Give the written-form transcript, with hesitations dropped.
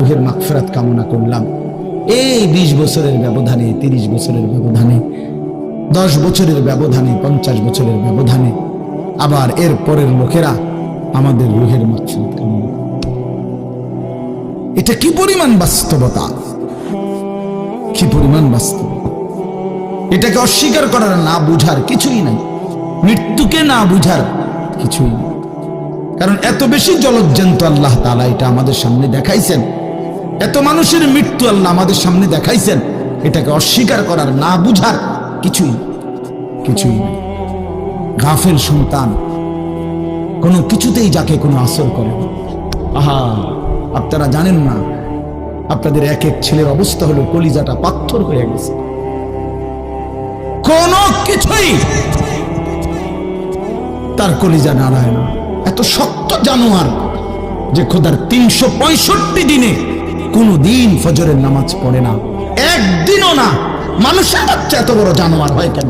রুহের মাগফিরাত কামনা করলাম। এই 20 বছরের ব্যবধানে, 30 বছরের ব্যবধানে, 10 বছরের ব্যবধানে, 50 বছরের ব্যবধানে আবার এর পরের লোকেরা আমাদের রুহের মাগফিরাত কামনা করে। এটা কি পরিমাণ বাস্তবতা, কি পরিমাণ বাস্তব! এটাকে অস্বীকার করার, না বুঝার কিছুই নাই। মৃত্যুকে না বুঝার কিছুই নেই। কারণ এত বেশি জলজ্জান্ত আল্লাহ তাআলা এটা আমাদের সামনে দেখাইছেন, এত মানুষের মৃত্যু আল্লাহ আমাদের সামনে দেখাইছেন, এটাকে অস্বীকার করার, না বুঝার কিছুই কিছুই নেই। গাফেল সন্তান কোনো কিছুতেই যাকে কোনো আসর করে না। আহা, আপনারা জানেন না, আপনাদের এক এক ছেলের অবস্থা হলো কলিজাটা পাথর হয়ে গেছে। কোন কিছুই তার কলিজা নাড়ায় না। এত শক্ত জানোয়ার যে খোদার 365 দিনে কোনো দিন ফজরের নামাজ পড়ে না, একদিনও না। মানুষের বাচ্চা এত বড় জানোয়ার হয় কেন?